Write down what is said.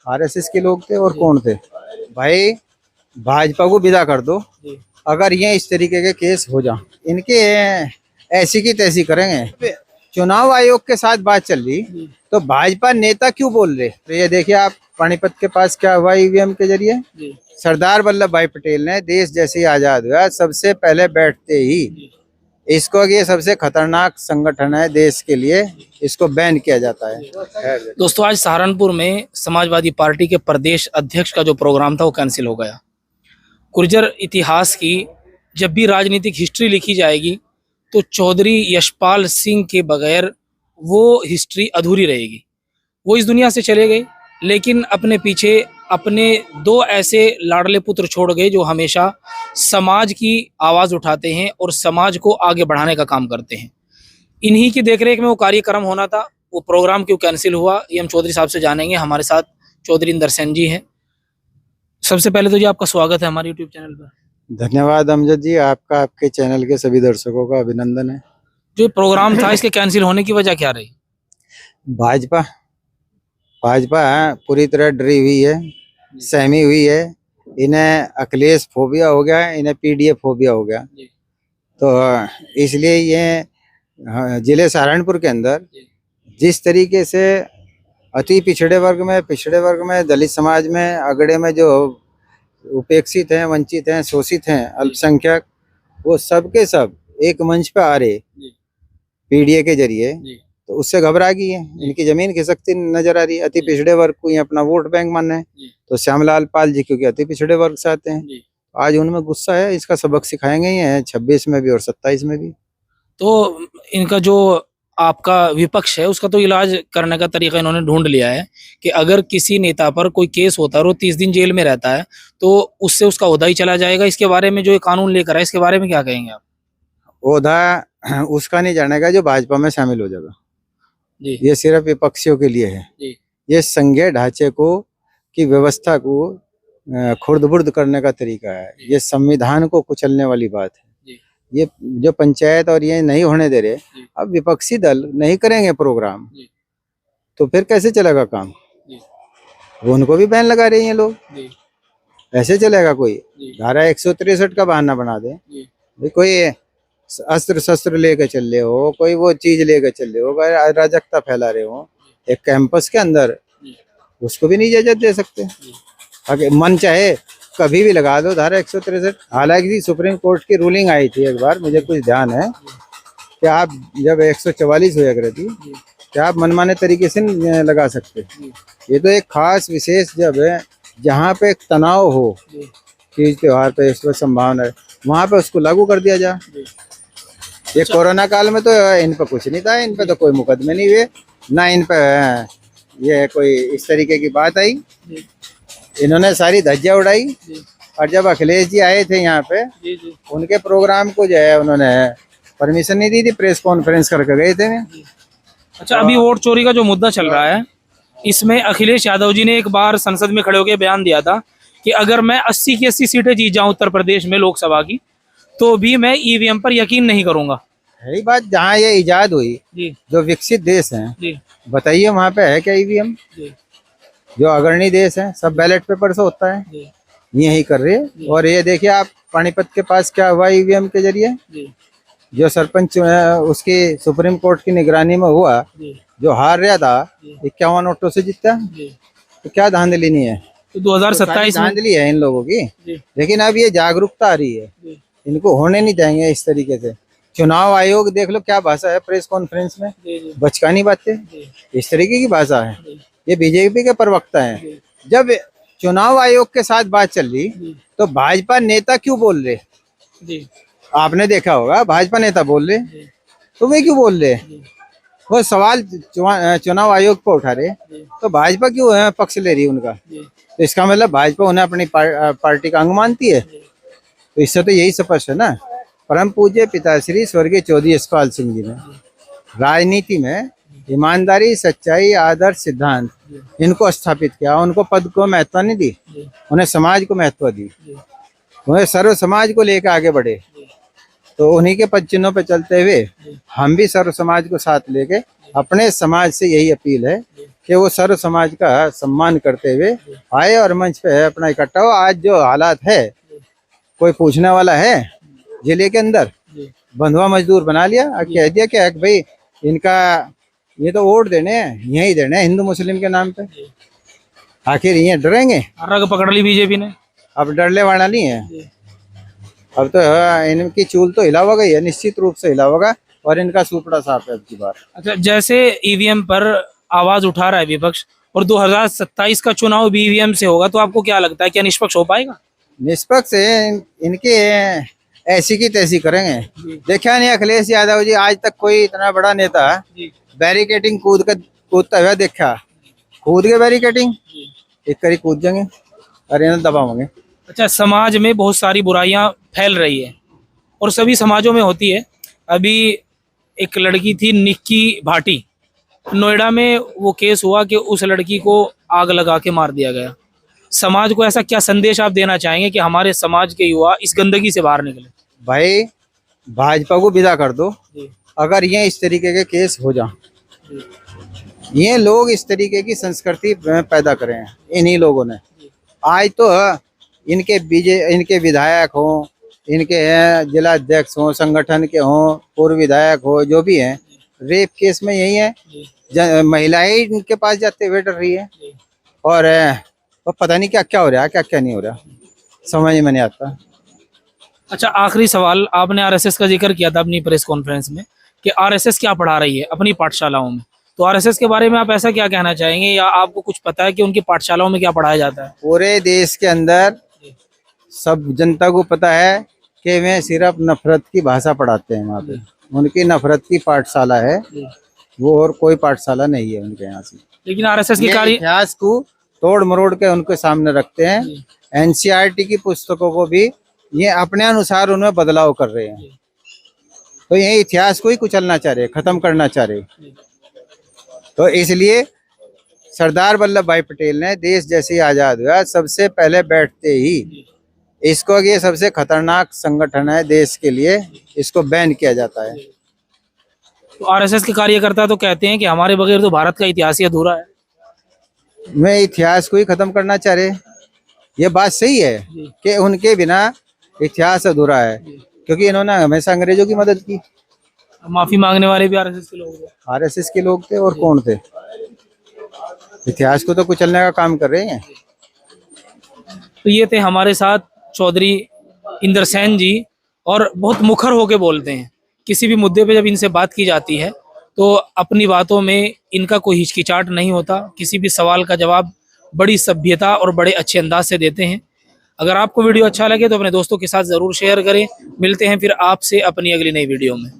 RSS के लोग थे और कौन थे भाई। भाजपा को विदा कर दो, अगर ये इस तरीके के केस हो जा, इनके ऐसी की तैसी करेंगे। चुनाव आयोग के साथ बात चल रही तो भाजपा नेता क्यों बोल रहे? तो ये देखिए आप, पानीपत के पास क्या हुआ ईवीएम के जरिए। सरदार वल्लभ भाई पटेल ने देश जैसे ही आजाद हुआ सबसे पहले बैठते ही इसको, ये सबसे खतरनाक संगठन है देश के लिए, इसको बैन किया जाता है। दोस्तों, आज सहारनपुर में समाजवादी पार्टी के प्रदेश अध्यक्ष का जो प्रोग्राम था वो कैंसिल हो गया। गुर्जर इतिहास की जब भी राजनीतिक हिस्ट्री लिखी जाएगी तो चौधरी यशपाल सिंह के बगैर वो हिस्ट्री अधूरी रहेगी। वो इस दुनिया से चले गए, लेकिन अपने पीछे अपने दो ऐसे लाडले पुत्र छोड़ गए जो हमेशा समाज की आवाज़ उठाते हैं और समाज को आगे बढ़ाने का काम करते हैं। इन्हीं की देखरेख में वो कार्यक्रम होना था, वो प्रोग्राम क्यों कैंसिल हुआ ये हम चौधरी साहब से जानेंगे। हमारे साथ चौधरी इंदर सेन जी हैं। सबसे पहले तो जी आपका स्वागत है हमारे यूट्यूब चैनल पर। धन्यवाद अमजद जी, आपका, आपके चैनल के सभी दर्शकों का अभिनंदन है। जो प्रोग्राम था इसके कैंसिल होने की वजह क्या रही? भाजपा पूरी तरह डरी हुई है, सहमी हुई है। इन्हें अखिलेश फोबिया हो गया, इन्हें पीडीए फोबिया हो गया। तो इसलिए ये जिले सहारनपुर के अंदर जिस तरीके से अति पिछड़े वर्ग में, दलित समाज में, अगड़े में जो उपेक्षित हैं, वंचित हैं, शोषित हैं, अल्पसंख्यक, वो सब के सब एक मंच पे आ रहे पीडीए के जरिए, तो उससे घबरा गई है। इनकी जमीन खिसकती नजर आ रही है। अति पिछड़े वर्ग को ये अपना वोट बैंक मानना है, तो श्यामलाल पाल जी क्योंकि अति पिछड़े वर्ग से आते हैं, आज उनमें गुस्सा है। इसका सबक सिखाएंगे ही हैं 26 में भी और 27 में भी। तो इनका जो आपका विपक्ष है उसका तो इलाज करने का तरीका इन्होंने ढूंढ लिया है कि अगर किसी नेता पर कोई केस होता है और वो 30 दिन जेल में रहता है तो उससे उसका ओहदा ही चला जाएगा। इसके बारे में जो ये कानून लेकर आए, इसके बारे में क्या कहेंगे आप? ओहदा उसका नहीं जानेगा जो भाजपा में शामिल हो जाएगा जी। ये सिर्फ विपक्षियों के लिए है जी। ये संघीय ढांचे को की व्यवस्था को खुर्द-बुर्द करने का तरीका है। ये संविधान को कुचलने वाली बात है। ये जो पंचायत और ये नहीं होने दे रहे, अब विपक्षी दल नहीं करेंगे प्रोग्राम तो फिर कैसे चलेगा काम? वो उनको भी बैन लगा रहे हैं लोग, ऐसे चलेगा? कोई धारा 163 का बहाना बना दे, भाई कोई अस्त्र शस्त्र लेकर चल रहे हो, कोई वो चीज लेकर चल रहे हो, अराजकता फैला रहे हो एक कैंपस के अंदर, उसको भी नहीं इजाजत दे सकते। अगर मन चाहे कभी भी लगा दो धारा 163। हालांकि सुप्रीम कोर्ट की रूलिंग आई थी एक बार, मुझे कुछ ध्यान है कि आप जब 144 हुआ करती कि आप मनमाने तरीके से लगा सकते। ये तो एक खास विशेष जब है जहाँ पे एक तनाव हो, तीज त्योहार पे इस पर संभावना है, वहाँ पे उसको लागू कर दिया जाए। ये कोरोना काल में तो इन पर कुछ नहीं था, इन पे तो कोई मुकदमे नहीं हुए, ना इन पे ये कोई इस तरीके की बात आई। इन्होंने सारी धज्जियां उड़ाई। और जब अखिलेश जी आए थे यहाँ पे, उनके प्रोग्राम को जो है उन्होंने परमिशन नहीं दी थी, प्रेस कॉन्फ्रेंस करके गए थे। अच्छा, अभी वोट चोरी का जो मुद्दा चल रहा है, इसमें अखिलेश यादव जी ने एक बार संसद में खड़े होकर बयान दिया था कि अगर मैं 80 की 80 सीटें जीत जाऊं उत्तर प्रदेश में लोकसभा की, तो भी मैं ईवीएम पर यकीन नहीं करूंगा। यही बात, जहाँ ये इजाद हुई जो विकसित देश हैं, बताइए वहाँ पे है क्या ईवीएम? जो अग्रणी देश है सब बैलेट पेपर से होता है, यही कर रहे हैं। और ये देखिए आप, पानीपत के पास क्या हुआ ईवीएम के जरिए, जो सरपंच उसकी सुप्रीम कोर्ट की निगरानी में हुआ, जो हार रहा था 51 वोटों से जीता, तो क्या धांधली नहीं है? तो 2027 में धांधली है इन लोगों की। लेकिन अब ये जागरूकता आ रही है, इनको होने नहीं देंगे इस तरीके से। चुनाव आयोग देख लो क्या भाषा है प्रेस कॉन्फ्रेंस में, बचकानी बातें, इस तरीके की भाषा है। ये बीजेपी के प्रवक्ता हैं। जब चुनाव आयोग के साथ बात चल रही तो भाजपा नेता क्यों बोल रहे? आपने देखा होगा भाजपा नेता बोल रहे, तो वे क्यों बोल रहे? वो सवाल चुनाव आयोग पर उठा रहे, तो भाजपा क्यों पक्ष ले रही है उनका? तो इसका मतलब भाजपा उन्हें अपनी पार्टी का अंग मानती है। तो इससे तो यही स्पष्ट है ना। परम पूज्य पिताश्री स्वर्गीय चौधरी यशपाल सिंह जी ने राजनीति में ईमानदारी, सच्चाई, आदर्श, सिद्धांत इनको स्थापित किया। उनको पद को महत्व नहीं दी, उन्हें समाज को महत्व दी, उन्हें सर्व समाज को लेकर आगे बढ़े। तो उन्हीं के पद चिन्हों पर चलते हुए हम भी सर्व समाज को साथ लेके अपने समाज से यही अपील है कि वो सर्व समाज का सम्मान करते हुए आए और मंच पे अपना इकट्ठा हो। आज जो हालात है, कोई पूछने वाला है जिले के अंदर? बंधुआ मजदूर बना लिया और कह दिया कि भाई इनका ये तो वोट देने हैं, यही देने हैं हिंदू मुस्लिम के नाम पे। आखिर ये डरेंगे? रग पकड़ ली बीजेपी ने। अब डरने वाला नहीं है। अब तो इनकी चूल तो हिला होगा ही है, निश्चित रूप से हिला होगा, और इनका सुपड़ा साफ है अब की बार। अच्छा, जैसे ईवीएम पर आवाज उठा रहा है विपक्ष, और 2027 का चुनाव भी ईवीएम से होगा, तो आपको क्या लगता है, क्या निष्पक्ष हो पाएगा? निष्पक्ष इनके ऐसी की तैसी करेंगे। देखा नहीं अखिलेश यादव जी आज तक कोई इतना बड़ा नेता बैरिकेटिंग कूदता हुआ देखा? कूद गए बैरिकेटिंग, एक करी कूद जाएंगे और इन्हें दबाओगे। अच्छा, समाज में बहुत सारी बुराइयां फैल रही है और सभी समाजों में होती है। अभी एक लड़की थी निक्की भाटी, नोएडा में वो केस हुआ कि उस लड़की को आग लगा के मार दिया गया। समाज को ऐसा क्या संदेश आप देना चाहेंगे कि हमारे समाज के युवा इस गंदगी से बाहर निकले? भाई भाजपा को विदा कर दो अगर ये इस तरीके के केस हो जाए। ये लोग इस तरीके की संस्कृति पैदा करे हैं इन्हीं लोगों ने। आज तो इनके विधायक हों, इनके जिला अध्यक्ष हों, संगठन के हों, पूर्व विधायक हो, जो भी हैं, रेप केस में यही है, महिलाएं इनके पास जाते हुए डर रही है। और पता नहीं क्या क्या हो रहा है, क्या क्या नहीं हो रहा, समझ में नहीं आता। अच्छा, आखिरी सवाल, आपने आरएसएस का जिक्र किया था अपनी प्रेस कॉन्फ्रेंस में कि आरएसएस क्या पढ़ा रही है अपनी पाठशालाओं में, तो आरएसएस के बारे में आप ऐसा क्या कहना चाहेंगे, या आपको कुछ पता है कि उनकी पाठशालाओं में क्या पढ़ाया जाता है? पूरे देश के अंदर सब जनता को पता है कि वे सिर्फ नफरत की भाषा पढ़ाते हैं वहाँ पे। उनकी नफरत की पाठशाला है वो, और कोई पाठशाला नहीं है उनके यहाँ से। लेकिन आरएसएस की कार्य इतिहास को तोड़ मरोड़ के उनके सामने रखते हैं। एनसीईआरटी की पुस्तकों को भी ये अपने अनुसार उनमें बदलाव कर रहे हैं। तो ये इतिहास को ही कुचलना चाह रहे, खत्म करना चाह रहे। तो इसलिए सरदार वल्लभ भाई पटेल ने देश जैसे ही आजाद हुआ सबसे पहले बैठते ही इसको, ये सबसे खतरनाक संगठन है देश के लिए, इसको बैन किया जाता है। तो आरएसएस के कार्यकर्ता तो कहते हैं कि हमारे बगैर तो भारत का इतिहास ही अधूरा है। मैं इतिहास को ही खत्म करना चाह रहे। ये बात सही है कि उनके बिना इतिहास अधूरा है, क्योंकि इन्होंने हमेशा अंग्रेजों की मदद की। माफी मांगने वाले भी आरएसएस के लोग हैं। आरएसएस के लोग थे, और कौन थे? इतिहास को तो कुचलने का काम कर रहे हैं। तो ये थे हमारे साथ चौधरी इंदर सेन जी, और बहुत मुखर होके बोलते हैं। किसी भी मुद्दे पे जब इनसे बात की जाती है तो अपनी बातों में इनका कोई हिचकिचाहट नहीं होता, किसी भी सवाल का जवाब बड़ी सभ्यता और बड़े अच्छे अंदाज से देते हैं। अगर आपको वीडियो अच्छा लगे तो अपने दोस्तों के साथ ज़रूर शेयर करें। मिलते हैं फिर आपसे अपनी अगली नई वीडियो में।